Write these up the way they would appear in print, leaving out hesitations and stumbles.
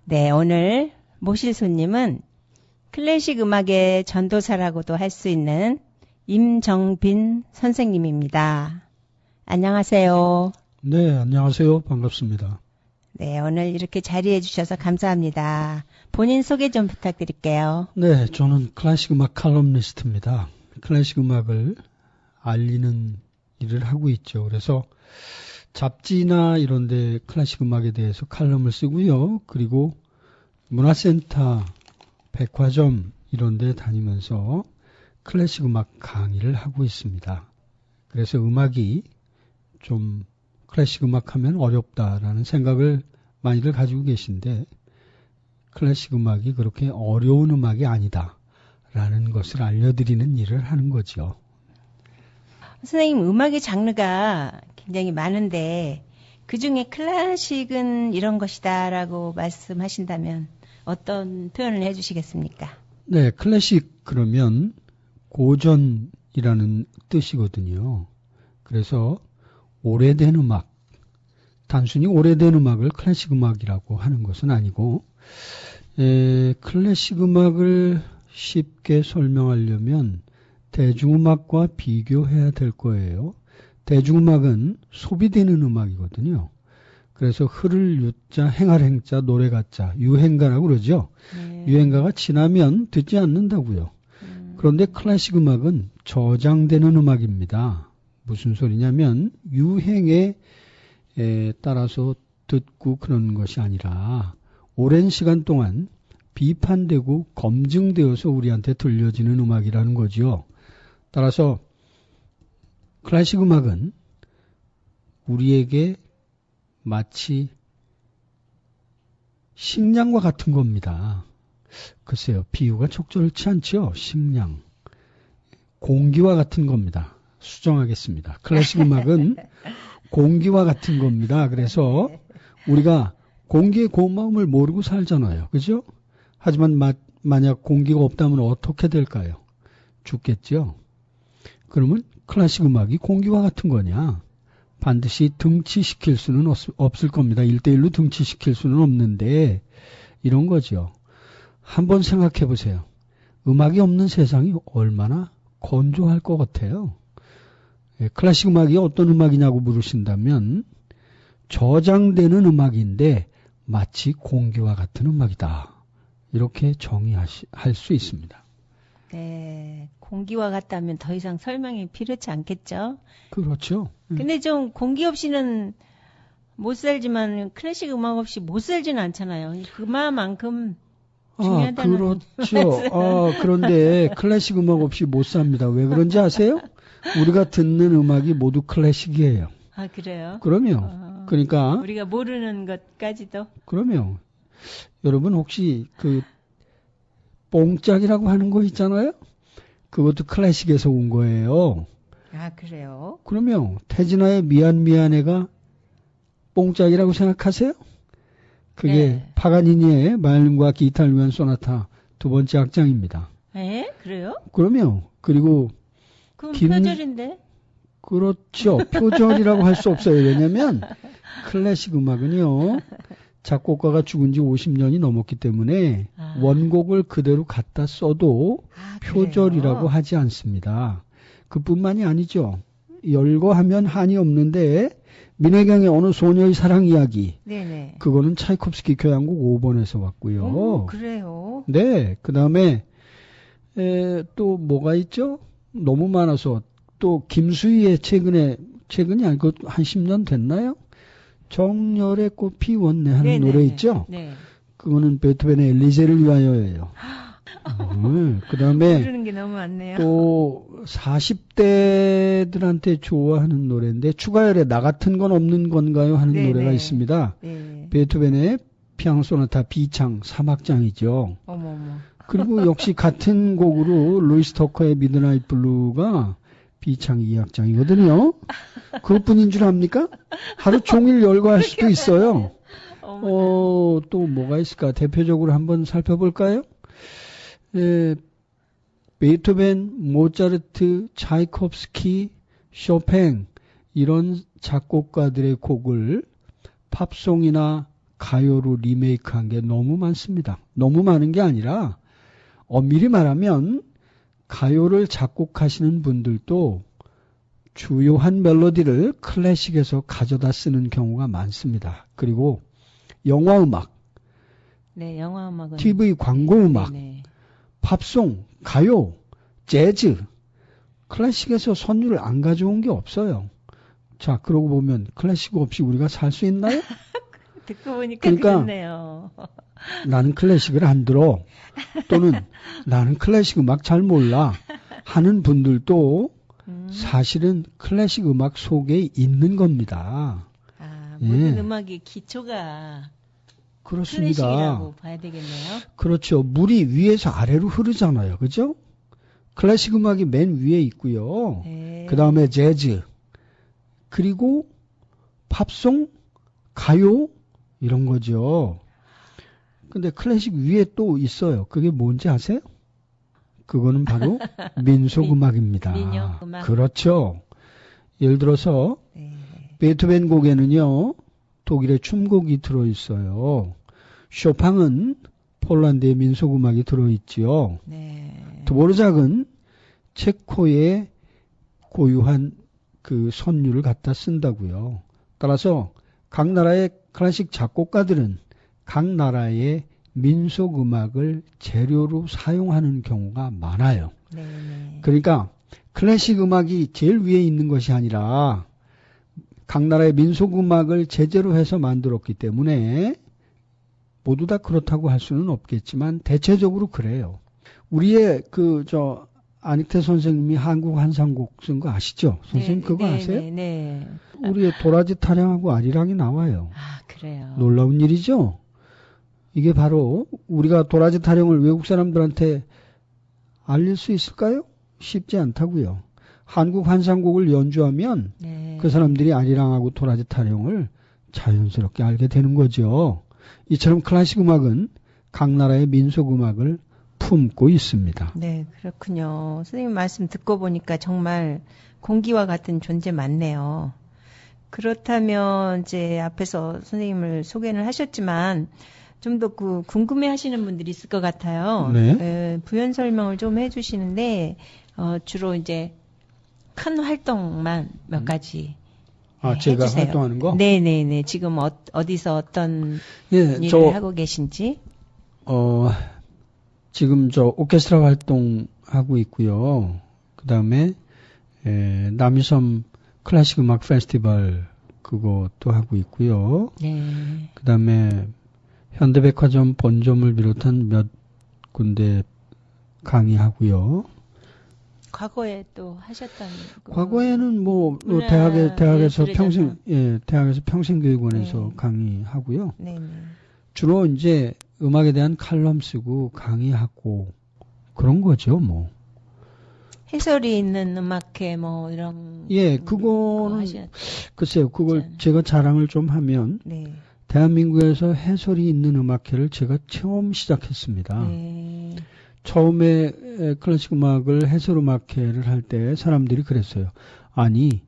네, 오늘 모실 손님은 클래식 음악의 전도사라고도 할 수 있는 임정빈 선생님입니다. 안녕하세요. 네, 안녕하세요. 반갑습니다. 네, 오늘 이렇게 자리해 주셔서 감사합니다. 본인 소개 좀 부탁드릴게요. 네, 저는 클래식 음악 칼럼니스트입니다. 클래식 음악을 알리는 일을 하고 있죠. 그래서 잡지나 이런 데 클래식 음악에 대해서 칼럼을 쓰고요. 그리고 문화센터, 백화점 이런 데 다니면서 클래식 음악 강의를 하고 있습니다. 그래서 음악이 좀 클래식 음악 하면 어렵다라는 생각을 많이들 가지고 계신데 클래식 음악이 그렇게 어려운 음악이 아니다라는 것을 알려드리는 일을 하는 거죠. 선생님, 음악의 장르가 굉장히 많은데 그중에 클래식은 이런 것이다라고 말씀하신다면 어떤 표현을 해주시겠습니까? 네, 클래식 그러면 고전이라는 뜻이거든요. 그래서 오래된 음악, 단순히 오래된 음악을 클래식 음악이라고 하는 것은 아니고 클래식 음악을 쉽게 설명하려면 대중음악과 비교해야 될 거예요. 대중음악은 소비되는 음악이거든요. 그래서 흐를 유자, 행할 행자, 노래 가자, 유행가라고 그러죠. 네. 유행가가 지나면 듣지 않는다고요. 그런데 클래식 음악은 저장되는 음악입니다. 무슨 소리냐면 유행에 따라서 듣고 그런 것이 아니라 오랜 시간 동안 비판되고 검증되어서 우리한테 들려지는 음악이라는 거죠. 따라서 클래식 음악은 우리에게 마치 식량과 같은 겁니다. 글쎄요, 비유가 적절치 않죠. 식량. 공기와 같은 겁니다. 수정하겠습니다. 클래식 음악은 공기와 같은 겁니다. 그래서 우리가 공기의 고마움을 모르고 살잖아요. 그죠? 하지만 만약 공기가 없다면 어떻게 될까요? 죽겠죠? 그러면 클래식 음악이 공기와 같은 거냐? 반드시 등치시킬 수는 없을 겁니다. 1대1로 등치시킬 수는 없는데 이런 거죠. 한번 생각해 보세요. 음악이 없는 세상이 얼마나 건조할 것 같아요. 클래식 음악이 어떤 음악이냐고 물으신다면 저장되는 음악인데 마치 공기와 같은 음악이다. 이렇게 정의할 수 있습니다. 네, 공기와 같다면 더 이상 설명이 필요치 않겠죠? 그렇죠. 근데 좀 공기 없이는 못 살지만 클래식 음악 없이 못 살지는 않잖아요. 그만큼 중요하다는. 그렇죠. 그런데 클래식 음악 없이 못 삽니다. 왜 그런지 아세요? 우리가 듣는 음악이 모두 클래식이에요. 아, 그래요? 그럼요. 그러니까 우리가 모르는 것까지도. 그럼요. 여러분 혹시 그 뽕짝이라고 하는 거 있잖아요. 그것도 클래식에서 온 거예요. 아, 그래요? 그럼요. 태진아의 미안해가 뽕짝이라고 생각하세요? 그게 네. 파가니니의 바이올린과 기타를 위한 소나타 두 번째 악장입니다. 에? 그래요? 그럼요. 그리고 그건 표절인데? 그렇죠. 표절이라고 할 수 없어요. 왜냐하면 클래식 음악은요. 작곡가가 죽은 지 50년이 넘었기 때문에 원곡을 그대로 갖다 써도 표절이라고 하지 않습니다. 그뿐만이 아니죠. 열거하면 한이 없는데 민혜경의 어느 소녀의 사랑 이야기. 네네. 그거는 차이콥스키 교향곡 5번에서 왔고요. 오, 그래요? 네. 그 다음에 또 뭐가 있죠? 너무 많아서 또 김수희의 최근이 아니고 한 10년 됐나요? 정열의 꽃 피웠네 하는 네네네. 노래 있죠? 네. 그거는 베토벤의 엘리제를 위하여예요. 그 다음에 모르는 게 너무 많네요. 또 40대들한테 좋아하는 노래인데 추가열의 나 같은 건 없는 건가요 하는 네네. 노래가 있습니다. 네. 베토벤의 피아노 소나타 B창 3악장이죠. 어머머. 그리고 역시 같은 곡으로 루이스 터커의 미드나잇 블루가 B창 2악장이거든요. 그것뿐인 줄 압니까? 하루 종일 열거할 수도 있어요. 또 뭐가 있을까? 대표적으로 한번 살펴볼까요? 베토벤, 모차르트, 차이콥스키, 쇼팽 이런 작곡가들의 곡을 팝송이나 가요로 리메이크한 게 너무 많습니다. 너무 많은 게 아니라 엄밀히 말하면 가요를 작곡하시는 분들도 주요한 멜로디를 클래식에서 가져다 쓰는 경우가 많습니다. 그리고 영화 음악, 네, 영화 음악은 TV 광고 음악, 네네. 팝송, 가요, 재즈, 클래식에서 선율을 안 가져온 게 없어요. 자, 그러고 보면 클래식 없이 우리가 살 수 있나요? 듣고 보니까 그러니까 그렇네요. 나는 클래식을 안 들어 또는 나는 클래식 음악 잘 몰라 하는 분들도 사실은 클래식 음악 속에 있는 겁니다. 아, 모든 음악의 기초가 그렇습니다. 클래식이라고 봐야 되겠네요. 그렇죠. 물이 위에서 아래로 흐르잖아요. 그죠? 클래식 음악이 맨 위에 있고요. 네. 그 다음에 재즈, 그리고 팝송, 가요 이런 거죠. 근데 클래식 위에 또 있어요. 그게 뭔지 아세요? 그거는 바로 민속음악입니다. 민요음악. 그렇죠. 예를 들어서 네. 베토벤 곡에는요. 독일의 춤곡이 들어있어요. 쇼팽은 폴란드의 민속음악이 들어있지요. 네. 드보르작은 체코의 고유한 그 선율을 갖다 쓴다고요. 따라서 각 나라의 클래식 작곡가들은 각 나라의 민속음악을 재료로 사용하는 경우가 많아요. 네. 그러니까 클래식 음악이 제일 위에 있는 것이 아니라 각 나라의 민속음악을 제재로 해서 만들었기 때문에 모두 다 그렇다고 할 수는 없겠지만 대체적으로 그래요. 우리의 안익태 선생님이 한국 환상곡 쓴 거 아시죠? 선생님 네, 그거 네, 아세요? 네. 우리의 도라지 타령하고 아리랑이 나와요. 아, 그래요. 놀라운 일이죠? 이게 바로 우리가 도라지 타령을 외국 사람들한테 알릴 수 있을까요? 쉽지 않다고요. 한국 환상곡을 연주하면 네. 그 사람들이 아리랑하고 도라지 타령을 자연스럽게 알게 되는 거죠. 이처럼 클래식 음악은 각 나라의 민속 음악을 품고 있습니다. 네, 그렇군요. 선생님 말씀 듣고 보니까 정말 공기와 같은 존재 맞네요. 그렇다면 이제 앞에서 선생님을 소개를 하셨지만 좀 더 궁금해 하시는 분들이 있을 것 같아요. 네. 부연 설명을 좀 해주시는데, 주로 이제 큰 활동만 몇 가지. 아, 제가 해주세요. 활동하는 거? 네네네. 지금 어디서 어떤 예, 일을 하고 계신지? 지금 오케스트라 활동하고 있고요. 그 다음에, 남이섬 클래식 음악 페스티벌 그것도 하고 있고요. 네. 그 다음에 현대백화점 본점을 비롯한 몇 군데 강의하고요. 과거에 또 하셨던 과거에는 대학에서 평생교육원에서 네. 강의하고요. 네. 주로 이제 음악에 대한 칼럼 쓰고 강의하고 그런 거죠, 뭐. 해설이 있는 음악회 이런. 예, 그거는 글쎄요, 그걸 제가 자랑을 좀 하면 네. 대한민국에서 해설이 있는 음악회를 제가 처음 시작했습니다. 네. 처음에 클래식 음악을 해설 음악회를 할 때 사람들이 그랬어요. 아니,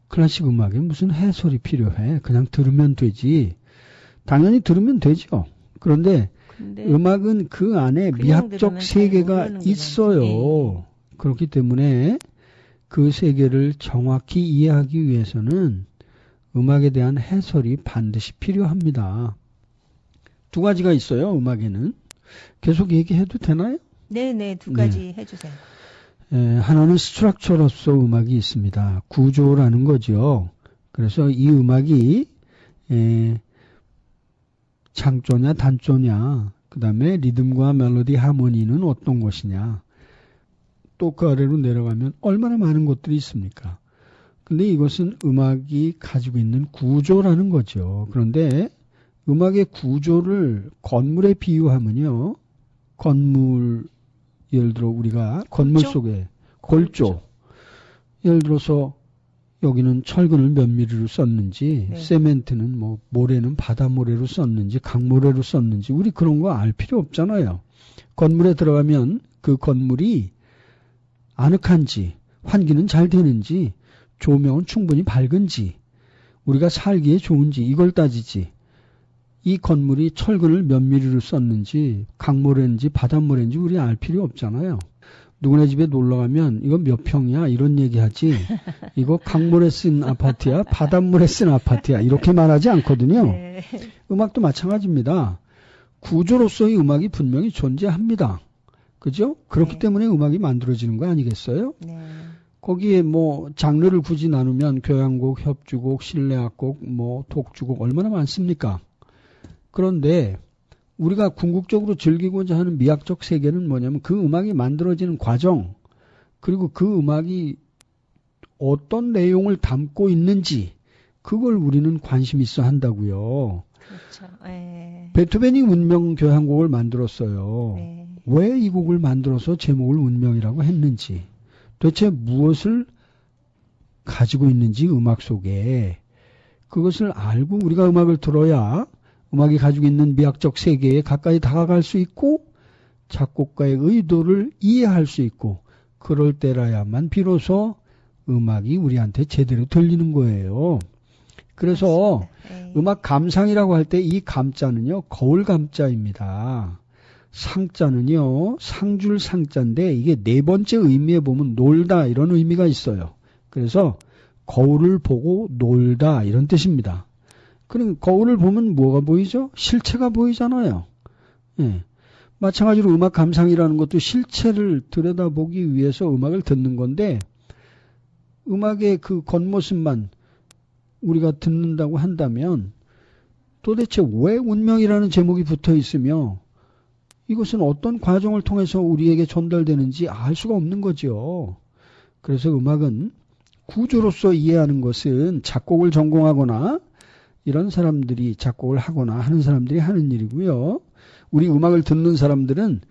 클래식 음악에 무슨 해설이 필요해? 그냥 들으면 되지. 당연히 들으면 되죠. 그런데 음악은 그 안에 미학적 세계가 있어요. 네. 그렇기 때문에 그 세계를 정확히 이해하기 위해서는 음악에 대한 해설이 반드시 필요합니다. 두 가지가 있어요, 음악에는. 계속 얘기해도 되나요? 네네, 두 가지 해주세요. 하나는 스트럭처로서 음악이 있습니다. 구조라는 거죠. 그래서 이 음악이 창조냐 단조냐, 그 다음에 리듬과 멜로디 하모니는 어떤 것이냐, 또 그 아래로 내려가면 얼마나 많은 것들이 있습니까? 근데 이것은 음악이 가지고 있는 구조라는 거죠. 그런데 음악의 구조를 건물에 비유하면요. 건물, 예를 들어 우리가 건물 속에 골조. 예를 들어서 여기는 철근을 몇 미리로 썼는지, 네. 세멘트는 모래는 바다 모래로 썼는지, 강모래로 썼는지, 우리 그런 거 알 필요 없잖아요. 건물에 들어가면 그 건물이 아늑한지, 환기는 잘 되는지, 조명은 충분히 밝은지, 우리가 살기에 좋은지 이걸 따지지. 이 건물이 철근을 몇 미리로 썼는지, 강모래인지 바닷모래인지 우리 알 필요 없잖아요. 누구네 집에 놀러 가면 이거 몇 평이야 이런 얘기하지. 이거 강물에 쓴 아파트야, 바닷물에 쓴 아파트야 이렇게 말하지 않거든요. 네. 음악도 마찬가지입니다. 구조로서의 음악이 분명히 존재합니다. 그죠? 그렇기 네. 때문에 음악이 만들어지는 거 아니겠어요? 네. 거기에 뭐 장르를 굳이 나누면 교향곡, 협주곡, 실내악곡, 뭐 독주곡 얼마나 많습니까? 그런데 우리가 궁극적으로 즐기고자 하는 미학적 세계는 뭐냐면 그 음악이 만들어지는 과정, 그리고 그 음악이 어떤 내용을 담고 있는지 그걸 우리는 관심 있어 한다고요. 그렇죠. 네. 베토벤이 운명 교향곡을 만들었어요. 네. 왜 이 곡을 만들어서 제목을 운명이라고 했는지, 도대체 무엇을 가지고 있는지 음악 속에 그것을 알고 우리가 음악을 들어야 음악이 가지고 있는 미학적 세계에 가까이 다가갈 수 있고 작곡가의 의도를 이해할 수 있고 그럴 때라야만 비로소 음악이 우리한테 제대로 들리는 거예요. 그래서 네. 음악 감상이라고 할 때 이 감자는요, 거울 감자입니다. 상자는요, 상줄 상자인데 이게 네 번째 의미에 보면 놀다 이런 의미가 있어요. 그래서 거울을 보고 놀다 이런 뜻입니다. 그럼 거울을 보면 뭐가 보이죠? 실체가 보이잖아요. 예. 마찬가지로 음악 감상이라는 것도 실체를 들여다보기 위해서 음악을 듣는 건데 음악의 그 겉모습만 우리가 듣는다고 한다면 도대체 왜 운명이라는 제목이 붙어 있으며 이것은 어떤 과정을 통해서 우리에게 전달되는지 알 수가 없는 거죠. 그래서 음악은 구조로서 이해하는 것은 작곡을 전공하거나 이런 사람들이 작곡을 하거나 하는 사람들이 하는 일이고요. 우리 음악을 듣는 사람들은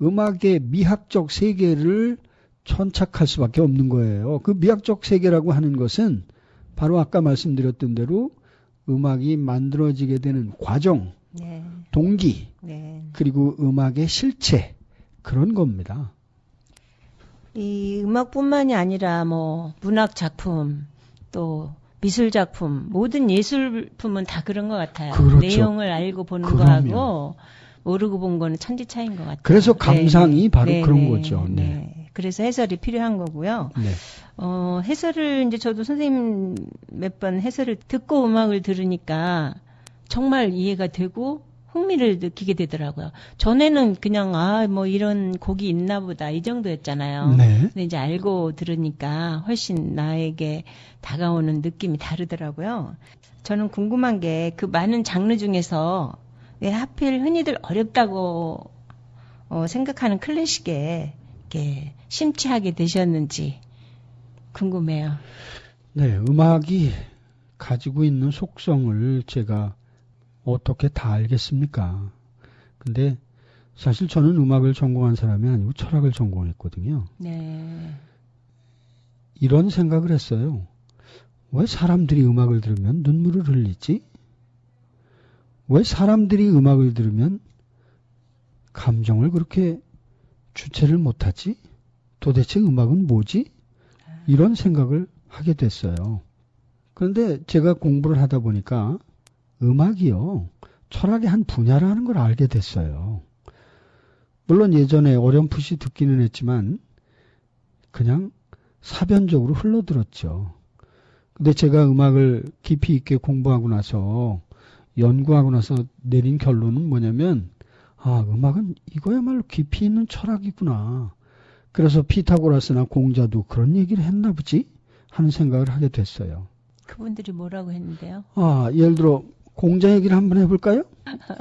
음악의 미학적 세계를 천착할 수밖에 없는 거예요. 그 미학적 세계라고 하는 것은 바로 아까 말씀드렸던 대로 음악이 만들어지게 되는 과정, 네. 동기, 네. 그리고 음악의 실체, 그런 겁니다. 이 음악뿐만이 아니라 뭐 문학 작품 또 미술 작품 모든 예술품은 다 그런 것 같아요. 그렇죠. 내용을 알고 보는 그럼요. 거하고 모르고 본 거는 천지 차이인 것 같아요. 그래서 감상이 네. 바로 네. 그런 네. 거죠. 네. 네. 그래서 해설이 필요한 거고요. 네. 해설을 이제 저도 선생님 몇 번 해설을 듣고 음악을 들으니까 정말 이해가 되고 흥미를 느끼게 되더라고요. 전에는 그냥 뭐 이런 곡이 있나 보다 이 정도였잖아요. 네. 근데 이제 알고 들으니까 훨씬 나에게 다가오는 느낌이 다르더라고요. 저는 궁금한 게 그 많은 장르 중에서 왜 하필 흔히들 어렵다고 생각하는 클래식에 이렇게 심취하게 되셨는지 궁금해요. 네, 음악이 가지고 있는 속성을 제가 어떻게 다 알겠습니까? 근데 사실 저는 음악을 전공한 사람이 아니고 철학을 전공했거든요. 네. 이런 생각을 했어요. 왜 사람들이 음악을 들으면 눈물을 흘리지? 왜 사람들이 음악을 들으면 감정을 그렇게 주체를 못하지? 도대체 음악은 뭐지? 이런 생각을 하게 됐어요. 그런데 제가 공부를 하다 보니까 음악이요, 철학의 한 분야라는 걸 알게 됐어요. 물론 예전에 어렴풋이 듣기는 했지만 그냥 사변적으로 흘러들었죠. 근데 제가 음악을 깊이 있게 공부하고 나서 연구하고 나서 내린 결론은 뭐냐면 음악은 이거야말로 깊이 있는 철학이구나. 그래서 피타고라스나 공자도 그런 얘기를 했나 보지 하는 생각을 하게 됐어요. 그분들이 뭐라고 했는데요? 예를 들어 공자 얘기를 한번 해볼까요?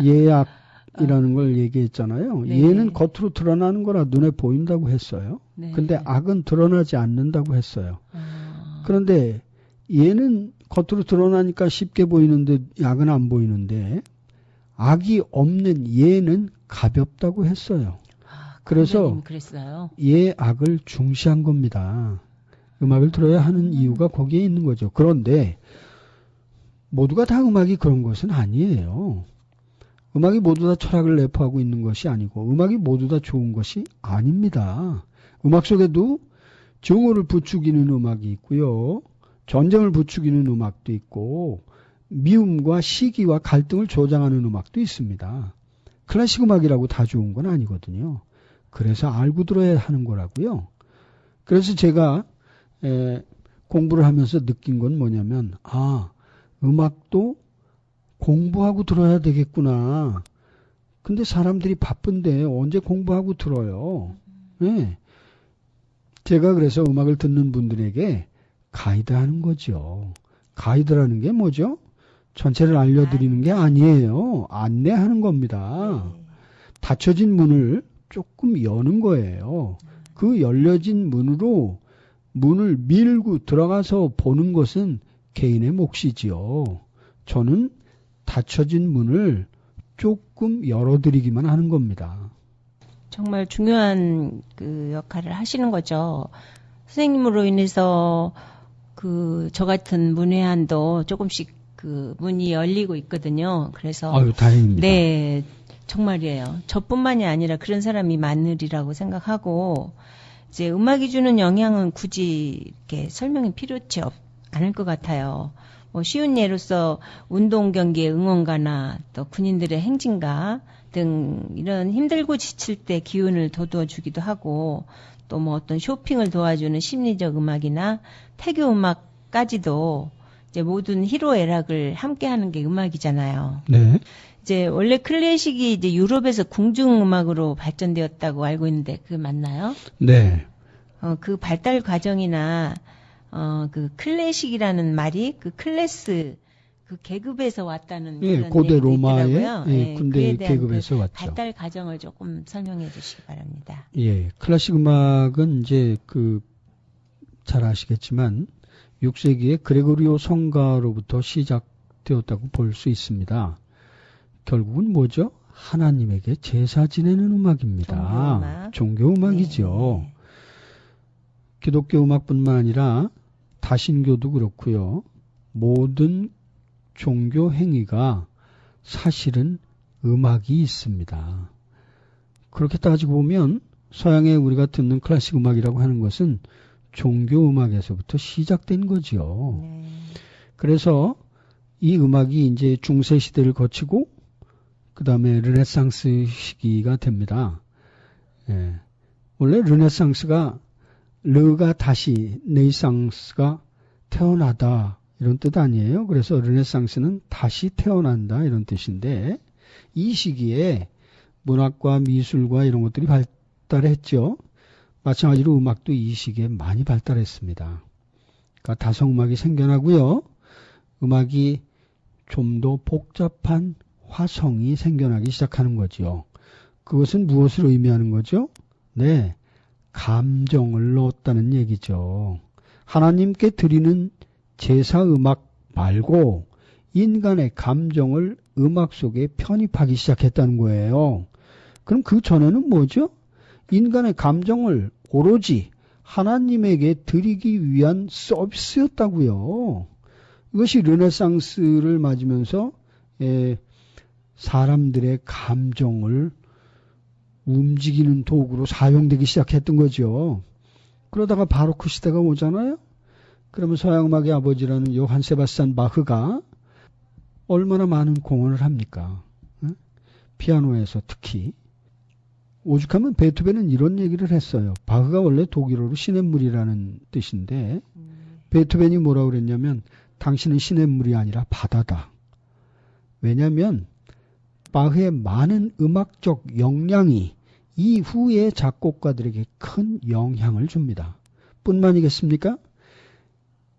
예악이라는 걸 얘기했잖아요. 네. 예는 겉으로 드러나는 거라 눈에 보인다고 했어요. 네. 근데 악은 드러나지 않는다고 했어요. 그런데 예는 겉으로 드러나니까 쉽게 보이는데 악은 안 보이는데 악이 없는 예는 가볍다고 했어요. 그래서 그랬어요. 예, 악을 중시한 겁니다. 음악을 들어야 하는 이유가 거기에 있는 거죠. 그런데 모두가 다 음악이 그런 것은 아니에요. 음악이 모두 다 철학을 내포하고 있는 것이 아니고 음악이 모두 다 좋은 것이 아닙니다. 음악 속에도 정오를 부추기는 음악이 있고요. 전쟁을 부추기는 음악도 있고 미움과 시기와 갈등을 조장하는 음악도 있습니다. 클래식 음악이라고 다 좋은 건 아니거든요. 그래서 알고 들어야 하는 거라고요. 그래서 제가 공부를 하면서 느낀 건 뭐냐면 음악도 공부하고 들어야 되겠구나. 근데 사람들이 바쁜데 언제 공부하고 들어요. 네. 제가 그래서 음악을 듣는 분들에게 가이드하는 거죠. 가이드라는 게 뭐죠? 전체를 알려드리는 게 아니에요. 안내하는 겁니다. 닫혀진 문을 조금 여는 거예요. 그 열려진 문으로 문을 밀고 들어가서 보는 것은 개인의 몫이지요. 저는 닫혀진 문을 조금 열어드리기만 하는 겁니다. 정말 중요한 그 역할을 하시는 거죠. 선생님으로 인해서 저 같은 문외한도 조금씩 그 문이 열리고 있거든요. 그래서 아유, 다행입니다. 네, 정말이에요. 저뿐만이 아니라 그런 사람이 많으리라고 생각하고 이제 음악이 주는 영향은 굳이 이렇게 설명이 필요치 않을 것 같아요. 뭐 쉬운 예로서 운동 경기의 응원가나 또 군인들의 행진가 등 이런 힘들고 지칠 때 기운을 돋워주기도 하고 또 뭐 어떤 쇼핑을 도와주는 심리적 음악이나 태교 음악까지도 이제 모든 희로애락을 함께하는 게 음악이잖아요. 네. 이제 원래 클래식이 이제 유럽에서 궁중 음악으로 발전되었다고 알고 있는데 그게 맞나요? 네. 그 발달 과정이나 그 클래식이라는 말이 그 클래스 그 계급에서 왔다는 그런 고대 로마의 군대 계급에서 왔죠. 발달 과정을 조금 설명해 주시기 바랍니다. 예, 클래식 음악은 이제 잘 아시겠지만 6세기에 그레고리오 성가로부터 시작되었다고 볼 수 있습니다. 결국은 뭐죠? 하나님에게 제사 지내는 음악입니다. 종교 음악이죠. 네. 기독교 음악뿐만 아니라 다신교도 그렇고요. 모든 종교 행위가 사실은 음악이 있습니다. 그렇게 따지고 보면 서양에 우리가 듣는 클래식 음악이라고 하는 것은 종교 음악에서부터 시작된 거지요. 그래서 이 음악이 이제 중세 시대를 거치고 그 다음에 르네상스 시기가 됩니다. 예. 원래 르네상스가 르가 다시 네이상스가 태어나다 이런 뜻 아니에요. 그래서 르네상스는 다시 태어난다 이런 뜻인데 이 시기에 문학과 미술과 이런 것들이 발달했죠. 마찬가지로 음악도 이 시기에 많이 발달했습니다. 그러니까 다성음악이 생겨나고요. 음악이 좀 더 복잡한 화성이 생겨나기 시작하는 거죠. 그것은 무엇을 의미하는 거죠? 네, 감정을 넣었다는 얘기죠. 하나님께 드리는 제사 음악 말고 인간의 감정을 음악 속에 편입하기 시작했다는 거예요. 그럼 그 전에는 뭐죠? 인간의 감정을 오로지 하나님에게 드리기 위한 서비스였다고요. 이것이 르네상스를 맞으면서 사람들의 감정을 움직이는 도구로 사용되기 시작했던 거죠. 그러다가 바로크 시대가 오잖아요. 그러면 서양음악의 아버지라는 요한 세바스찬 바흐가 얼마나 많은 공헌을 합니까? 피아노에서 특히. 오죽하면 베토벤은 이런 얘기를 했어요. 바흐가 원래 독일어로 시냇물이라는 뜻인데 베토벤이 뭐라고 그랬냐면 당신은 시냇물이 아니라 바다다. 왜냐하면 바흐의 많은 음악적 역량이 이후의 작곡가들에게 큰 영향을 줍니다. 뿐만이겠습니까?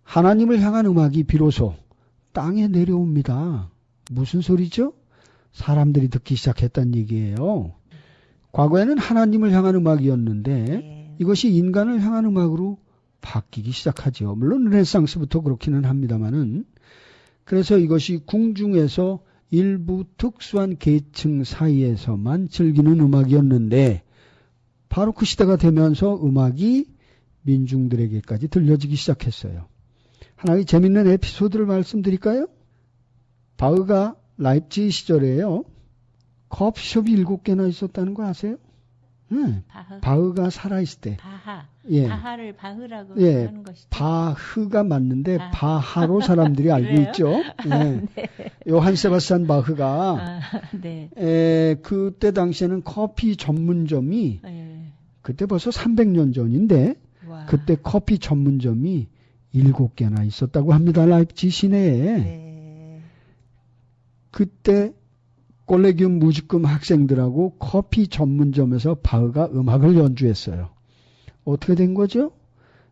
하나님을 향한 음악이 비로소 땅에 내려옵니다. 무슨 소리죠? 사람들이 듣기 시작했다는 얘기예요. 과거에는 하나님을 향한 음악이었는데 이것이 인간을 향한 음악으로 바뀌기 시작하죠. 물론 르네상스부터 그렇기는 합니다만은 그래서 이것이 궁중에서 일부 특수한 계층 사이에서만 즐기는 음악이었는데 바로크 시대가 되면서 음악이 민중들에게까지 들려지기 시작했어요. 하나의 재밌는 에피소드를 말씀드릴까요? 바흐가 라입지히 시절에요. 커피숍이 7개나 있었다는 거 아세요? 네. 바흐가 살아있을 때. 바하. 예. 바하를 바흐라고 예. 하는 것이죠. 바흐가 맞는데 바하로 사람들이 알고 있죠. 네. 네. 요한 세바스찬 바흐가 네. 그때 당시에는 커피 전문점이 네. 그때 벌써 300년 전인데 와. 그때 커피 전문점이 7개나 있었다고 합니다. 라이프치 시내에. 네. 그때 콜레기움 무지금 학생들하고 커피 전문점에서 바흐가 음악을 연주했어요. 어떻게 된 거죠?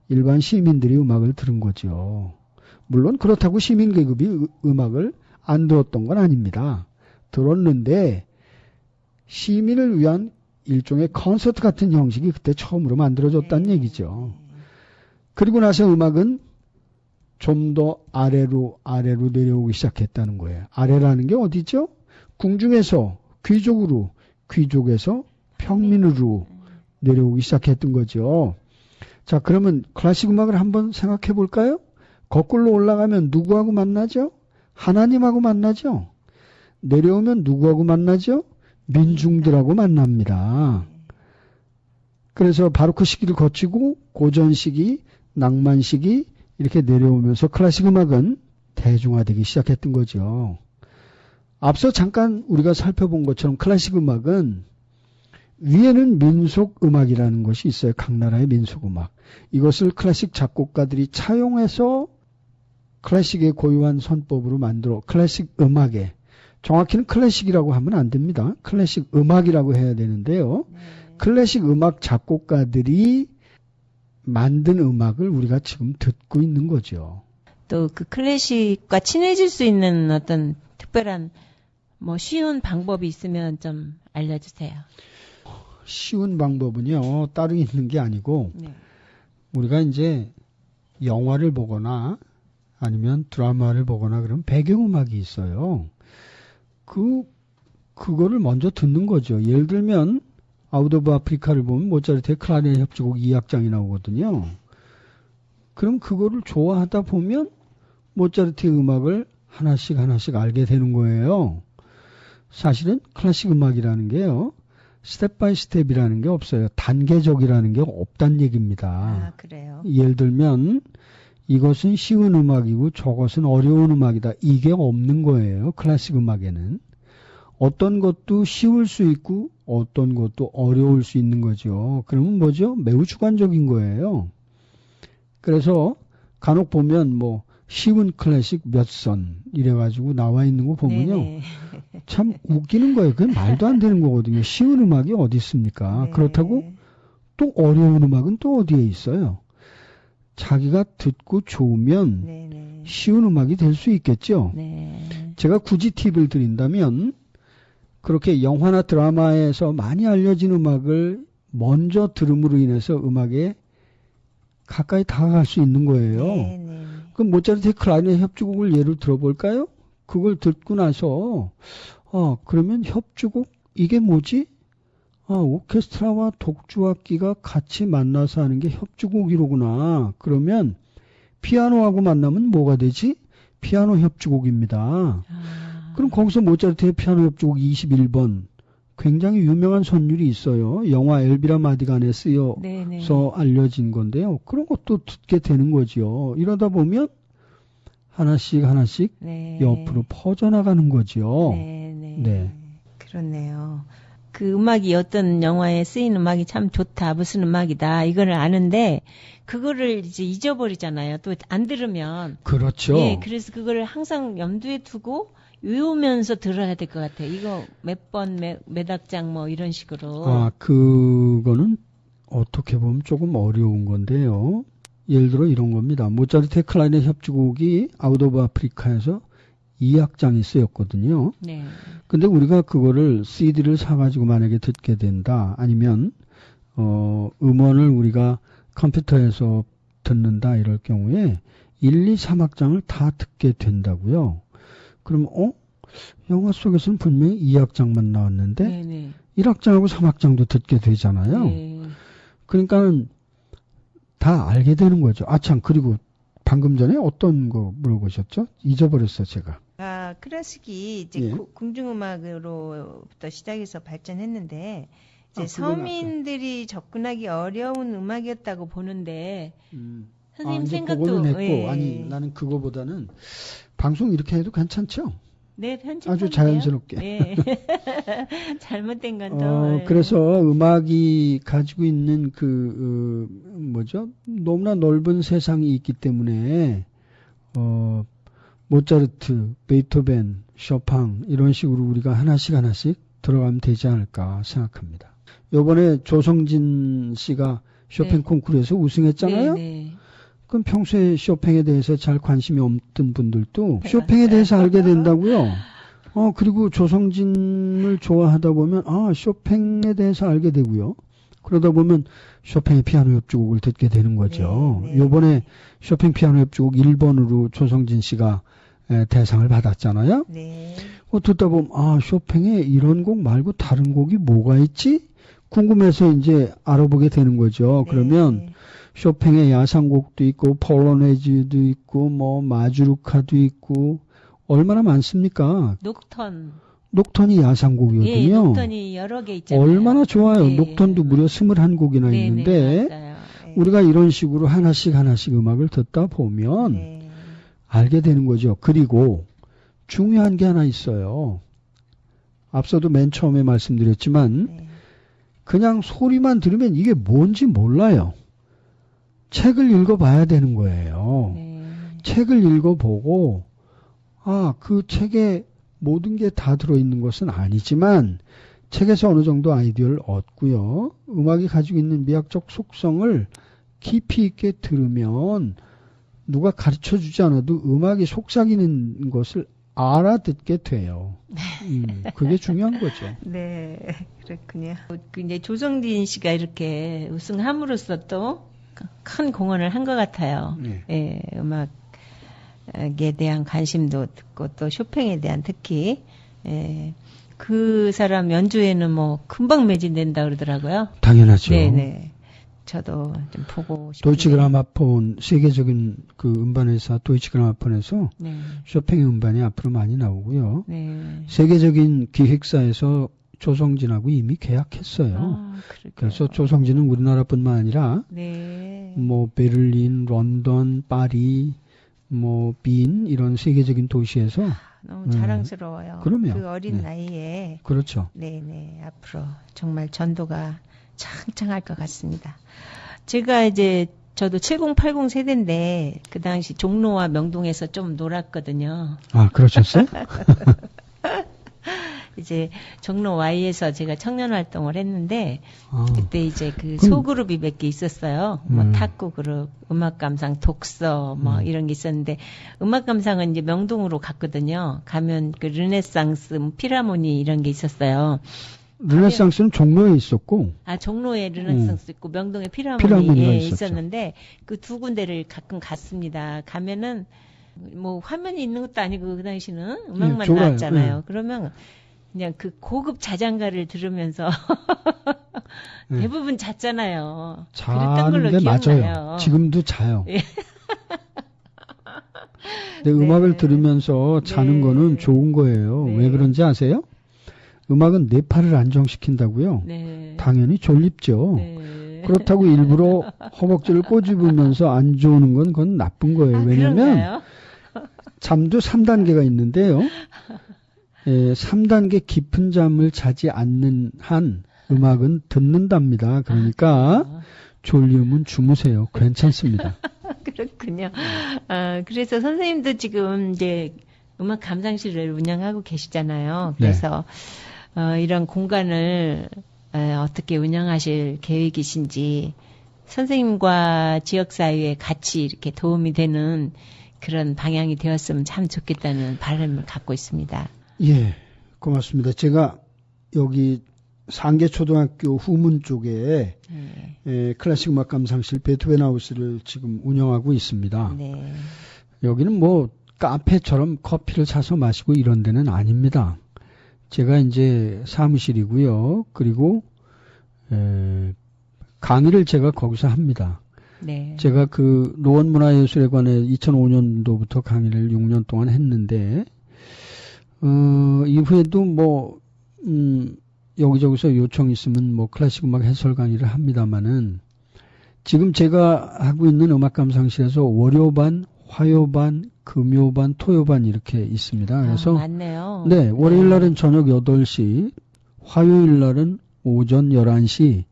일반 시민들이 음악을 들은 거죠. 물론 그렇다고 시민 계급이 음악을 안 들었던 건 아닙니다. 들었는데 시민을 위한 일종의 콘서트 같은 형식이 그때 처음으로 만들어졌다는 얘기죠. 그리고 나서 음악은 좀 더 아래로 내려오기 시작했다는 거예요. 아래라는 게 어디죠? 궁중에서 귀족으로, 귀족에서 평민으로 내려오기 시작했던 거죠. 자, 그러면 클래식 음악을 한번 생각해 볼까요? 거꾸로 올라가면 누구하고 만나죠? 하나님하고 만나죠? 내려오면 누구하고 만나죠? 민중들하고 만납니다. 그래서 바로크 시기를 거치고 고전 시기, 낭만 시기 이렇게 내려오면서 클래식 음악은 대중화되기 시작했던 거죠. 앞서 잠깐 우리가 살펴본 것처럼 클래식 음악은 위에는 민속 음악이라는 것이 있어요. 각 나라의 민속 음악. 이것을 클래식 작곡가들이 차용해서 클래식의 고유한 선법으로 만들어 클래식 음악에 정확히는 클래식이라고 하면 안 됩니다. 클래식 음악이라고 해야 되는데요. 클래식 음악 작곡가들이 만든 음악을 우리가 지금 듣고 있는 거죠. 또 그 클래식과 친해질 수 있는 어떤 특별한 쉬운 방법이 있으면 좀 알려주세요. 쉬운 방법은요, 따로 있는 게 아니고, 네. 우리가 이제 영화를 보거나 아니면 드라마를 보거나 그러면 배경음악이 있어요. 그거를 먼저 듣는 거죠. 예를 들면, 아웃 오브 아프리카를 보면 모차르트의 클라리넷 협주곡 2악장이 나오거든요. 그럼 그거를 좋아하다 보면 모차르트의 음악을 하나씩 알게 되는 거예요. 사실은 클래식 음악이라는 게요. 스텝 바이 스텝이라는 게 없어요. 단계적이라는 게 없단 얘기입니다. 아, 그래요? 예를 들면 이것은 쉬운 음악이고 저것은 어려운 음악이다. 이게 없는 거예요. 클래식 음악에는. 어떤 것도 쉬울 수 있고 어떤 것도 어려울 수 있는 거죠. 그러면 뭐죠? 매우 주관적인 거예요. 그래서 간혹 보면 쉬운 클래식 몇 선 이래가지고 나와 있는 거 보면요. 네네. 참 웃기는 거예요. 그게 말도 안 되는 거거든요. 쉬운 음악이 어디 있습니까? 네. 그렇다고 또 어려운 음악은 또 어디에 있어요? 자기가 듣고 좋으면 네네. 쉬운 음악이 될 수 있겠죠. 네. 제가 굳이 팁을 드린다면 그렇게 영화나 드라마에서 많이 알려진 음악을 먼저 들음으로 인해서 음악에 가까이 다가갈 수 있는 거예요. 네네. 그럼 모차르트의 클라리넷 협주곡을 예를 들어볼까요? 그걸 듣고 나서 그러면 협주곡 이게 뭐지? 오케스트라와 독주악기가 같이 만나서 하는 게 협주곡이로구나. 그러면 피아노하고 만나면 뭐가 되지? 피아노 협주곡입니다. 그럼 거기서 모차르트의 피아노 협주곡 21번 굉장히 유명한 선율이 있어요. 영화 엘비라 마디간에 쓰여서 네네. 알려진 건데요. 그런 것도 듣게 되는 거죠. 이러다 보면 하나씩 네. 옆으로 퍼져나가는 거죠. 네. 그렇네요. 그 음악이 어떤 영화에 쓰인 음악이 참 좋다. 무슨 음악이다. 이거를 아는데 그거를 이제 잊어버리잖아요. 또 안 들으면. 그렇죠. 예, 그래서 그거를 항상 염두에 두고 외우면서 들어야 될 것 같아요. 이거 몇 번, 몇 악장 이런 식으로. 그거는 어떻게 보면 조금 어려운 건데요. 예를 들어 이런 겁니다. 모차르트의 클라리넷 협주곡이 아웃 오브 아프리카에서 2악장이 쓰였거든요. 네. 근데 우리가 그거를 CD를 사가지고 만약에 듣게 된다. 아니면, 음원을 우리가 컴퓨터에서 듣는다. 이럴 경우에 1, 2, 3악장을 다 듣게 된다고요. 그럼 영화 속에서는 분명히 2악장만 나왔는데 네네. 1악장하고 3악장도 듣게 되잖아요. 네. 그러니까 다 알게 되는 거죠. 참 그리고 방금 전에 어떤 거 물어보셨죠? 잊어버렸어요, 제가. 클래식이 이제 궁중음악으로부터 시작해서 발전했는데 이제 서민들이 접근하기 어려운 음악이었다고 보는데 선생님 생각도 그거는 했고 아니 나는 그거보다는 방송 이렇게 해도 괜찮죠? 네, 편집 아주 자연스럽게. 네. 잘못된 건 또. 그래서 음악이 가지고 있는 너무나 넓은 세상이 있기 때문에 모차르트, 베토벤, 쇼팽 이런 식으로 우리가 하나씩 들어가면 되지 않을까 생각합니다. 이번에 조성진 씨가 쇼팽 콩쿠르에서 우승했잖아요. 네. 그럼 평소에 쇼팽에 대해서 잘 관심이 없던 분들도 쇼팽에 대해서 알게 된다고요. 그리고 조성진을 좋아하다 보면 쇼팽에 대해서 알게 되고요. 그러다 보면 쇼팽의 피아노 협주곡을 듣게 되는 거죠. 요번에 쇼팽 피아노 협주곡 1번으로 조성진 씨가 대상을 받았잖아요. 네. 듣다 보면 쇼팽에 이런 곡 말고 다른 곡이 뭐가 있지? 궁금해서 이제 알아보게 되는 거죠. 네. 그러면 쇼팽의 야상곡도 있고 폴로네즈도 있고 뭐 마주르카도 있고 얼마나 많습니까? 녹턴이 야상곡이거든요. 예, 녹턴이 여러 개 있잖아요. 얼마나 좋아요. 네. 녹턴도 무려 21곡이나 있는데 네, 우리가 이런 식으로 하나씩 음악을 듣다 보면 알게 되는 거죠. 그리고 중요한 게 하나 있어요. 앞서도 맨 처음에 말씀드렸지만 그냥 소리만 들으면 이게 뭔지 몰라요. 책을 읽어봐야 되는 거예요. 책을 읽어보고 그 책에 모든 게 다 들어있는 것은 아니지만 책에서 어느 정도 아이디어를 얻고요. 음악이 가지고 있는 미학적 속성을 깊이 있게 들으면 누가 가르쳐주지 않아도 음악이 속삭이는 것을 알아듣게 돼요. 그게 중요한 거죠. 네, 그렇군요. 이제 조성진 씨가 이렇게 우승함으로써 또 큰 공헌을 한 것 같아요. 네. 예, 음악에 대한 관심도 듣고 또 쇼팽에 대한 특히 그 사람 연주에는 뭐 금방 매진된다 그러더라고요. 당연하죠. 네네. 저도 좀 보고 싶어요. 도이치그라마폰 세계적인 그 음반회사 도이치그라마폰에서 쇼팽의 음반이 앞으로 많이 나오고요. 네. 세계적인 기획사에서 조성진하고 이미 계약했어요. 그래서 조성진은 우리나라뿐만 아니라 뭐 베를린, 런던, 파리, 뭐 빈 이런 세계적인 도시에서 너무 자랑스러워요. 그럼요. 그 어린 나이에 그렇죠. 네네 앞으로 정말 전도가 창창할 것 같습니다. 제가 이제 저도 7080 세대인데 그 당시 종로와 명동에서 좀 놀았거든요. 그러셨어요? 이제 종로 Y에서 제가 청년 활동을 했는데 그때 이제 그 소그룹이 몇 개 있었어요. 뭐 탁구 그룹, 음악 감상, 독서 뭐 이런 게 있었는데 음악 감상은 이제 명동으로 갔거든요. 가면 그 르네상스, 필하모니 이런 게 있었어요. 르네상스는 종로에 있었고. 종로에 르네상스 있고 명동에 필하모니에 있었는데 그 두 군데를 가끔 갔습니다. 가면은 뭐 화면이 있는 것도 아니고 그 당시는 음악만 나왔잖아요. 그러면 그냥 그 고급 자장가를 들으면서 대부분 잤잖아요. 그랬던 걸로 기억나요. 맞아요. 지금도 자요. 근데 음악을 들으면서 자는 거는 좋은 거예요. 왜 그런지 아세요? 음악은 뇌파를 안정시킨다고요. 당연히 졸립죠. 그렇다고 일부러 허벅지를 꼬집으면서 안 좋은 건 그건 나쁜 거예요. 왜냐면 잠도 3단계가 있는데요. 3단계 깊은 잠을 자지 않는 한 음악은 듣는답니다. 그러니까 졸리면 주무세요. 괜찮습니다. 그렇군요. 그래서 선생님도 지금 이제 음악 감상실을 운영하고 계시잖아요. 그래서 이런 공간을 어떻게 운영하실 계획이신지 선생님과 지역사회에 같이 이렇게 도움이 되는 그런 방향이 되었으면 참 좋겠다는 바람을 갖고 있습니다. 예, 고맙습니다. 제가 여기 상계초등학교 후문 쪽에 클래식 음악 감상실 베토벤 하우스를 지금 운영하고 있습니다. 여기는 뭐 카페처럼 커피를 사서 마시고 이런 데는 아닙니다. 제가 이제 사무실이고요. 그리고 강의를 제가 거기서 합니다. 제가 그 노원문화예술회관에 2005년도부터 강의를 6년 동안 했는데 이후에도 뭐 여기저기서 요청 있으면 뭐 클래식 음악 해설 강의를 합니다만은 지금 제가 하고 있는 음악 감상실에서 월요반, 화요반, 금요반, 토요반 이렇게 있습니다. 그래서 맞네요. 네, 월요일 날은 저녁 8시, 화요일 날은 오전 11시,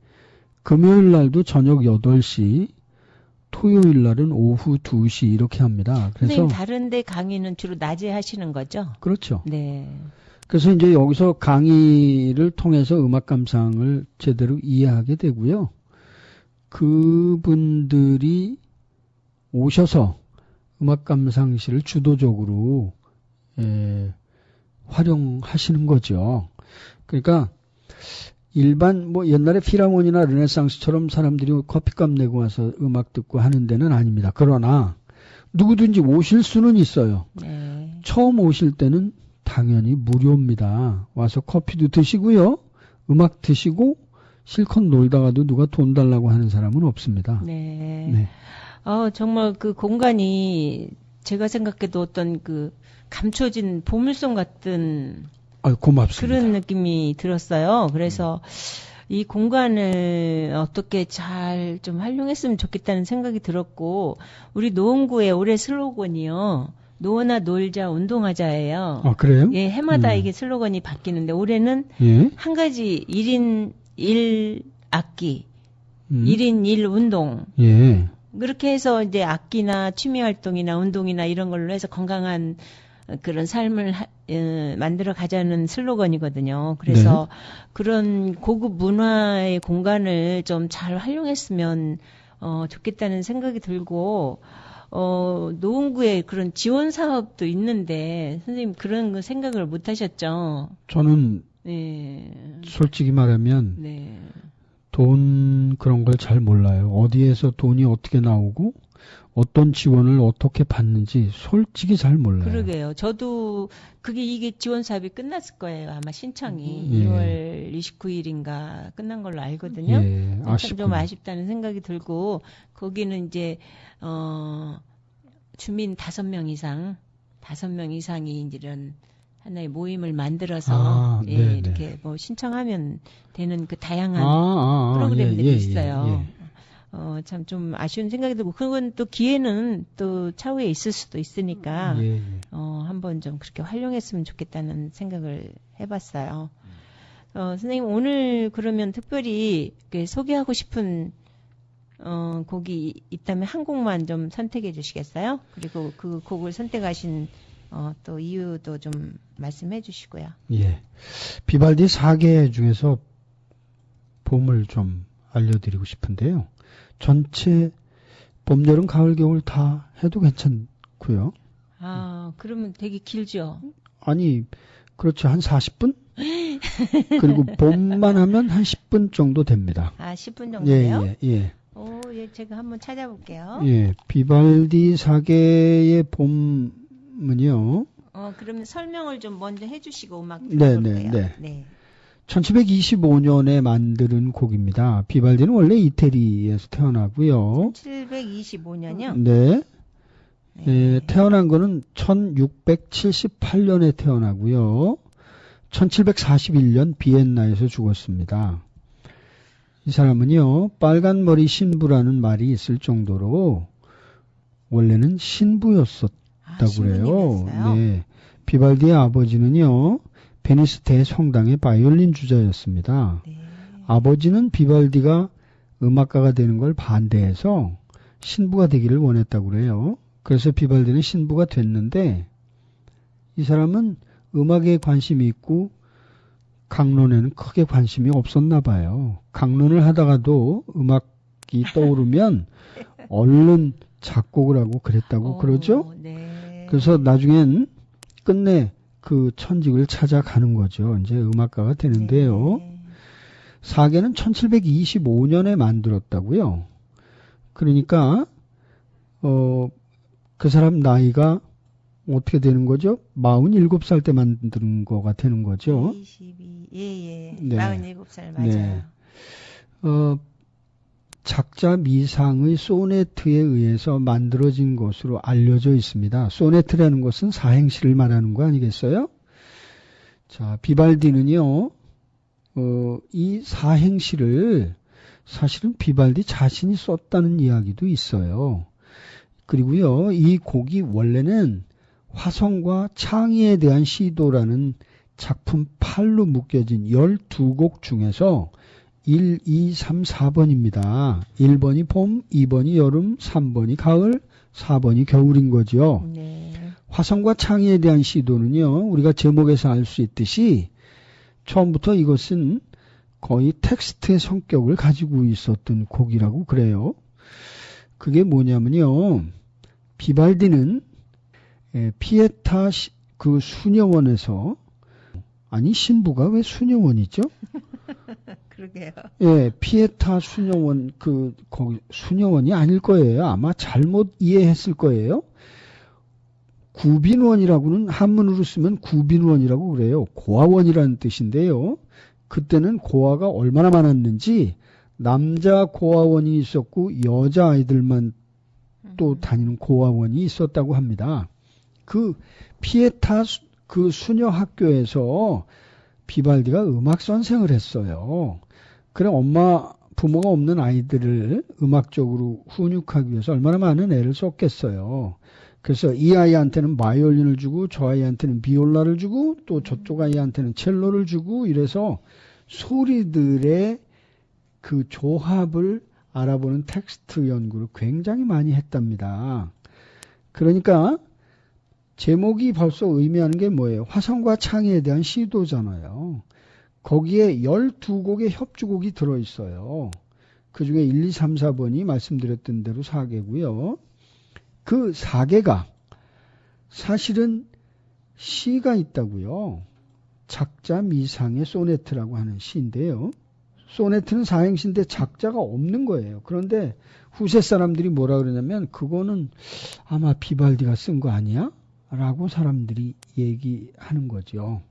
금요일 날도 저녁 8시, 토요일 날은 오후 2시 이렇게 합니다. 그래서 선생님 다른 데 강의는 주로 낮에 하시는 거죠? 그렇죠. 네. 그래서 이제 여기서 강의를 통해서 음악 감상을 제대로 이해하게 되고요. 그분들이 오셔서 음악 감상실을 주도적으로 활용하시는 거죠. 그러니까 일반 뭐 옛날에 필하모니나 르네상스처럼 사람들이 커피값 내고 와서 음악 듣고 하는 데는 아닙니다. 그러나 누구든지 오실 수는 있어요. 네. 처음 오실 때는 당연히 무료입니다. 와서 커피도 드시고요. 음악 드시고 실컷 놀다가도 누가 돈 달라고 하는 사람은 없습니다. 네. 네. 정말 그 공간이 제가 생각해도 어떤 그 감춰진 보물섬 같은 고맙습니다. 그런 느낌이 들었어요. 그래서 이 공간을 어떻게 잘 좀 활용했으면 좋겠다는 생각이 들었고, 우리 노원구의 올해 슬로건이요. 노원아 놀자 운동하자예요. 그래요? 예, 해마다 이게 슬로건이 바뀌는데 올해는 한 가지 1인 1악기, 1인 1운동. 예. 그렇게 해서 이제 악기나 취미 활동이나 운동이나 이런 걸로 해서 건강한 그런 삶을 만들어 가자는 슬로건이거든요. 그래서 그런 고급 문화의 공간을 좀 잘 활용했으면 좋겠다는 생각이 들고, 노원구에 그런 지원 사업도 있는데 선생님 그런 거 생각을 못 하셨죠? 저는 솔직히 말하면 돈 그런 걸 잘 몰라요. 어디에서 돈이 어떻게 나오고 어떤 지원을 어떻게 받는지 솔직히 잘 몰라요. 그러게요. 저도 이게 지원 사업이 끝났을 거예요. 아마 신청이 2월 29일인가 끝난 걸로 알거든요. 좀 아쉽다는 생각이 들고, 거기는 이제 주민 5명 이상이 이제 이런 하나의 모임을 만들어서 이렇게 뭐 신청하면 되는 그 다양한 프로그램들이 있어요. 참 좀 아쉬운 생각이 들고, 그건 또 기회는 또 차후에 있을 수도 있으니까 한번 좀 그렇게 활용했으면 좋겠다는 생각을 해봤어요. 선생님 오늘 그러면 특별히 소개하고 싶은 곡이 있다면 한 곡만 좀 선택해 주시겠어요? 그리고 그 곡을 선택하신 또 이유도 좀 말씀해 주시고요. 예. 비발디 4개 중에서 봄을 좀 알려드리고 싶은데요. 전체 봄, 여름, 가을, 겨울 다 해도 괜찮고요. 그러면 되게 길죠? 아니, 그렇죠. 한 40분? 그리고 봄만 하면 한 10분 정도 됩니다. 10분 정도요? 예. 제가 한번 찾아볼게요. 예, 비발디 4개의 봄은요. 그러면 설명을 좀 먼저 해주시고 음악 들어볼게요. 네. 1725년에 만든 곡입니다. 비발디는 원래 이태리에서 태어나고요. 1725년이요? 네. 태어난 거는 1678년에 태어나고요. 1741년 비엔나에서 죽었습니다. 이 사람은요, 빨간 머리 신부라는 말이 있을 정도로 원래는 신부였었다고 그래요. 네. 비발디의 아버지는요, 베니스 대성당의 바이올린 주자였습니다. 아버지는 비발디가 음악가가 되는 걸 반대해서 신부가 되기를 원했다고 그래요. 그래서 비발디는 신부가 됐는데, 이 사람은 음악에 관심이 있고 강론에는 크게 관심이 없었나 봐요. 강론을 하다가도 음악이 떠오르면 얼른 작곡을 하고 그랬다고 그러죠. 그래서 나중엔 끝내 그 천직을 찾아가는 거죠. 이제 음악가가 되는데요. 4개는 1725년에 만들었다고요. 그러니까 그 사람 나이가 어떻게 되는 거죠? 47살 때 만든 거가 되는 거죠. 47살 맞아요. 작자 미상의 소네트에 의해서 만들어진 것으로 알려져 있습니다. 소네트라는 것은 사행시를 말하는 거 아니겠어요? 자, 비발디는요, 이 사행시를 사실은 비발디 자신이 썼다는 이야기도 있어요. 그리고요, 이 곡이 원래는 화성과 창의에 대한 시도라는 작품 8로 묶여진 12곡 중에서 1, 2, 3, 4번입니다. 1번이 봄, 2번이 여름, 3번이 가을, 4번이 겨울인 거죠. 네. 화성과 창의에 대한 시도는요, 우리가 제목에서 알 수 있듯이 처음부터 이것은 거의 텍스트의 성격을 가지고 있었던 곡이라고 그래요. 그게 뭐냐면요, 비발디는 피에타 그 수녀원에서, 아니 신부가 왜 수녀원이죠? 그러게요. 예, 피에타 수녀원, 거기 수녀원이 아닐 거예요. 아마 잘못 이해했을 거예요. 구빈원이라고는 한문으로 쓰면 구빈원이라고 그래요. 고아원이라는 뜻인데요. 그때는 고아가 얼마나 많았는지 남자 고아원이 있었고 여자 아이들만 또 다니는 고아원이 있었다고 합니다. 그 피에타 그 수녀 학교에서 비발디가 음악 선생을 했어요. 그래 부모가 없는 아이들을 음악적으로 훈육하기 위해서 얼마나 많은 애를 썼겠어요. 그래서 이 아이한테는 바이올린을 주고 저 아이한테는 비올라를 주고 또 저쪽 아이한테는 첼로를 주고 이래서 소리들의 그 조합을 알아보는 텍스트 연구를 굉장히 많이 했답니다. 그러니까 제목이 벌써 의미하는 게 뭐예요? 화성과 창의에 대한 시도잖아요. 거기에 12곡의 협주곡이 들어있어요. 그중에 1, 2, 3, 4번이 말씀드렸던 대로 4개고요. 그 4개가 사실은 시가 있다고요. 작자 미상의 소네트라고 하는 시인데요. 소네트는 사행시인데 작자가 없는 거예요. 그런데 후세 사람들이 뭐라 그러냐면 그거는 아마 비발디가 쓴 거 아니야? 라고 사람들이 얘기하는 거죠.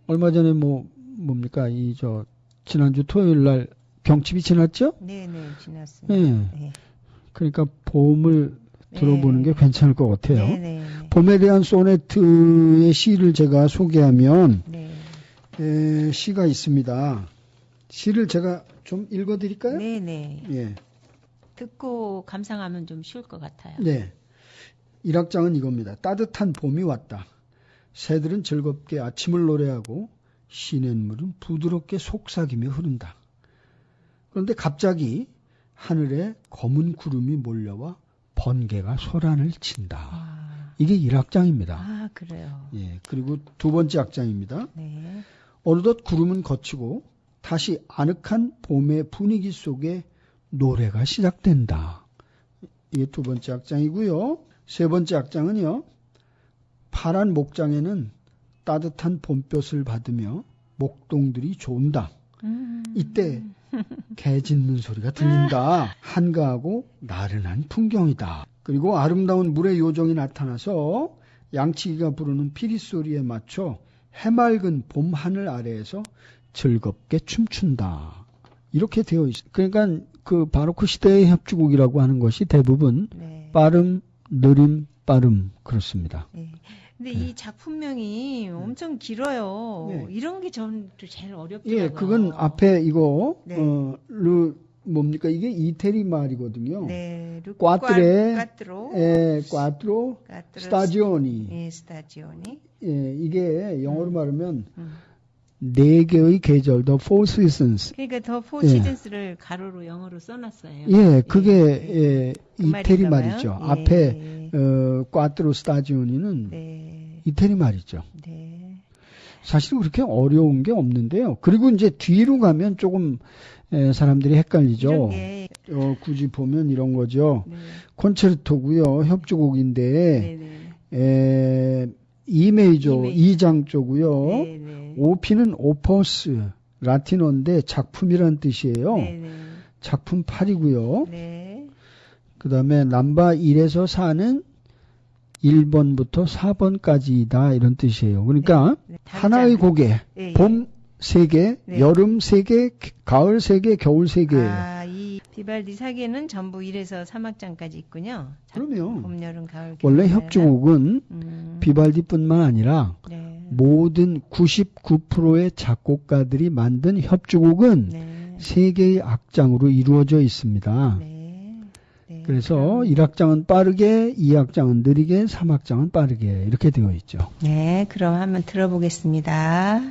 얼마 전에 뭡니까? 지난주 토요일 날 경칩이 지났죠? 네네, 지났습니다. 네. 네. 그러니까 봄을 들어보는 게 괜찮을 것 같아요. 네네. 봄에 대한 소네트의 시를 제가 소개하면 시가 있습니다. 시를 제가 좀 읽어드릴까요? 네네. 예. 듣고 감상하면 좀 쉬울 것 같아요. 네. 1악장은 이겁니다. 따뜻한 봄이 왔다. 새들은 즐겁게 아침을 노래하고 시냇물은 부드럽게 속삭이며 흐른다. 그런데 갑자기 하늘에 검은 구름이 몰려와 번개가 소란을 친다. 이게 1악장입니다. 아, 그래요. 예. 그리고 두 번째 악장입니다. 네. 어느덧 구름은 걷히고 다시 아늑한 봄의 분위기 속에 노래가 시작된다. 이게 두 번째 악장이고요. 세 번째 악장은요. 파란 목장에는 따뜻한 봄볕을 받으며 목동들이 존다. 이때 개 짖는 소리가 들린다. 한가하고 나른한 풍경이다. 그리고 아름다운 물의 요정이 나타나서 양치기가 부르는 피리소리에 맞춰 해맑은 봄 하늘 아래에서 즐겁게 춤춘다. 이렇게 되어 있어요. 그러니까 그 바로크 시대의 협주곡이라고 하는 것이 대부분 빠름, 느림, 빠름 그렇습니다. 네. 근데 이 작품명이 엄청 길어요. 네. 이런 게 저는 제일 어렵더라고요. 예, 그건 앞에 이거 뭡니까? 이게 이태리 말이거든요. 네, 꽈트로, 스타지오니. 예, 스타지오니. 예, 이게 영어로 말하면 네 개의 계절, the four seasons. 그러니까 the four seasons를 가로로 영어로 써놨어요. 예, 그게 그 이태리 말이죠. 예. 앞에 꽈트로 스타지오니는 이태리 말이죠. 네. 사실 그렇게 어려운 게 없는데요. 그리고 이제 뒤로 가면 조금 사람들이 헷갈리죠. 굳이 보면 이런 거죠. 콘체르토고요. 협주곡인데 E 메이저 2장조고요. 오피는 오퍼스 라틴어인데 작품이란 뜻이에요. 작품 8이고요. 그 다음에 넘버 1에서 4는 1번부터 4번까지다 이런 뜻이에요. 그러니까 하나의 곡에 봄 3개, 여름 3개, 가을 3개, 겨울 3개예요. 아, 이 비발디 4개는 전부 1에서 3악장까지 있군요. 그러면 봄, 여름, 가을, 겨울. 원래 협주곡은 비발디뿐만 아니라 모든 99%의 작곡가들이 만든 협주곡은 네. 3개의 악장으로 이루어져 있습니다. 네. 네. 그래서 그럼, 1악장은 빠르게, 2악장은 느리게, 3악장은 빠르게 이렇게 되어 있죠. 네, 그럼 한번 들어보겠습니다.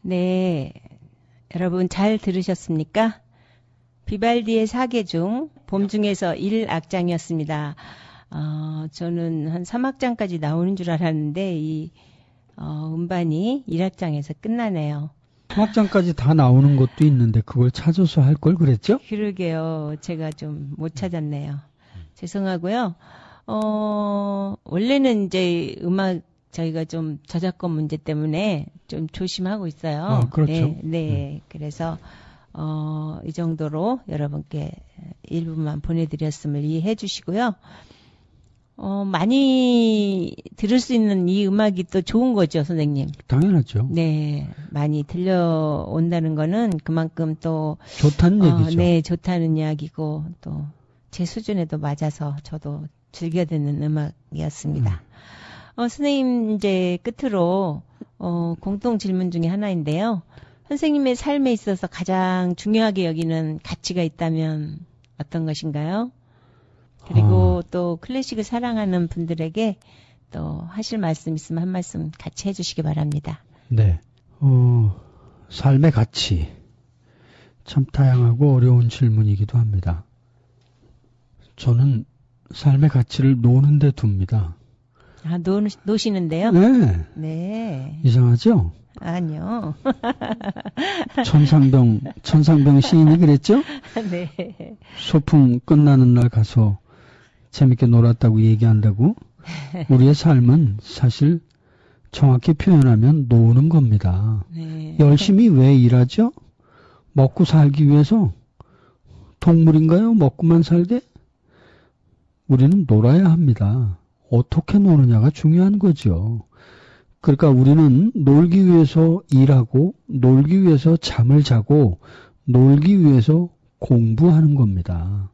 네, 여러분 잘 들으셨습니까? 비발디의 사계 중 봄중에서 1악장이었습니다. 저는 한 3악장까지 나오는 줄 알았는데 이 음반이 1악장에서 끝나네요. 3악장까지 다 나오는 것도 있는데 그걸 찾아서 할 걸 그랬죠? 그러게요. 제가 좀 못 찾았네요. 죄송하고요. 원래는 이제 음악 저희가 좀 저작권 문제 때문에 좀 조심하고 있어요. 그렇죠. 네, 네. 그래서 이 정도로 여러분께 일부만 보내드렸음을 이해해 주시고요. 많이 들을 수 있는 이 음악이 또 좋은 거죠, 선생님. 당연하죠. 네, 많이 들려온다는 거는 그만큼 또 좋다는 얘기죠. 네, 좋다는 이야기고 또 제 수준에도 맞아서 저도 즐겨 듣는 음악이었습니다. 선생님 이제 끝으로 공통 질문 중에 하나인데요. 선생님의 삶에 있어서 가장 중요하게 여기는 가치가 있다면 어떤 것인가요? 그리고 또 클래식을 사랑하는 분들에게 또 하실 말씀 있으면 한 말씀 같이 해주시기 바랍니다. 네. 삶의 가치. 참 다양하고 어려운 질문이기도 합니다. 저는 삶의 가치를 노는 데 둡니다. 아, 노시는데요? 네. 네. 이상하죠? 아니요. 천상병 시인이 그랬죠? 네. 소풍 끝나는 날 가서 재밌게 놀았다고 얘기한다고? 우리의 삶은 사실 정확히 표현하면 노는 겁니다. 네. 열심히 왜 일하죠? 먹고 살기 위해서? 동물인가요? 먹고만 살게? 우리는 놀아야 합니다. 어떻게 노느냐가 중요한 거죠. 그러니까 우리는 놀기 위해서 일하고, 놀기 위해서 잠을 자고, 놀기 위해서 공부하는 겁니다.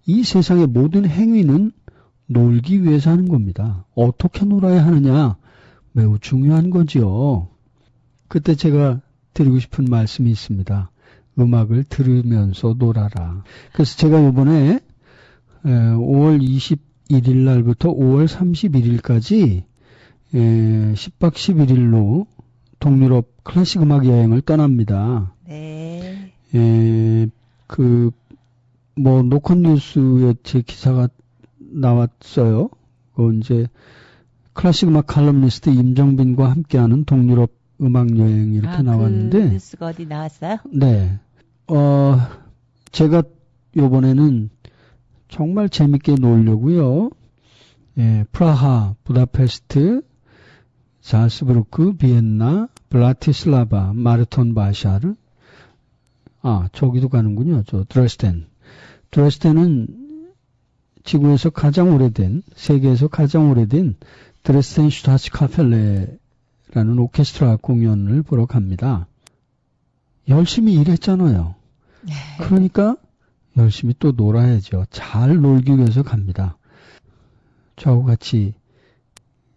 이 세상의 모든 행위는 놀기 위해서 하는 겁니다. 어떻게 놀아야 하느냐? 매우 중요한 거죠. 그때 제가 드리고 싶은 말씀이 있습니다. 음악을 들으면서 놀아라. 그래서 제가 이번에 5월 21일 날부터 5월 31일까지 10박 11일로 동유럽 클래식 음악 여행을 떠납니다. 네. 노컷 뉴스에 제 기사가 나왔어요. 이제 클래식 음악 칼럼니스트 임정빈과 함께하는 동유럽 음악 여행 이렇게 나왔는데. 그 뉴스가 어디 나왔어요? 네. 제가 요번에는 정말 재밌게 놀려고요. 프라하, 부다페스트, 자스부르크, 비엔나, 브라티슬라바, 마르톤 바샤르. 저기도 가는군요. 드레스덴은 지구에서 가장 오래된, 세계에서 가장 오래된 드레스덴 슈타츠 카펠레라는 오케스트라 공연을 보러 갑니다. 열심히 일했잖아요. 그러니까 열심히 또 놀아야죠. 잘 놀기 위해서 갑니다. 저하고 같이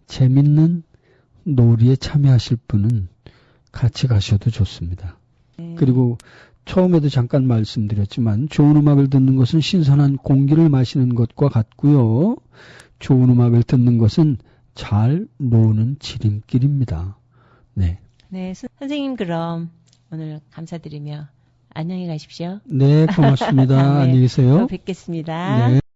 재밌는 놀이에 참여하실 분은 같이 가셔도 좋습니다. 그리고 처음에도 잠깐 말씀드렸지만 좋은 음악을 듣는 것은 신선한 공기를 마시는 것과 같고요. 좋은 음악을 듣는 것은 잘 노는 지름길입니다. 네. 네, 선생님 그럼 오늘 감사드리며 안녕히 가십시오. 네, 고맙습니다. 안녕히 계세요. 또 뵙겠습니다. 네.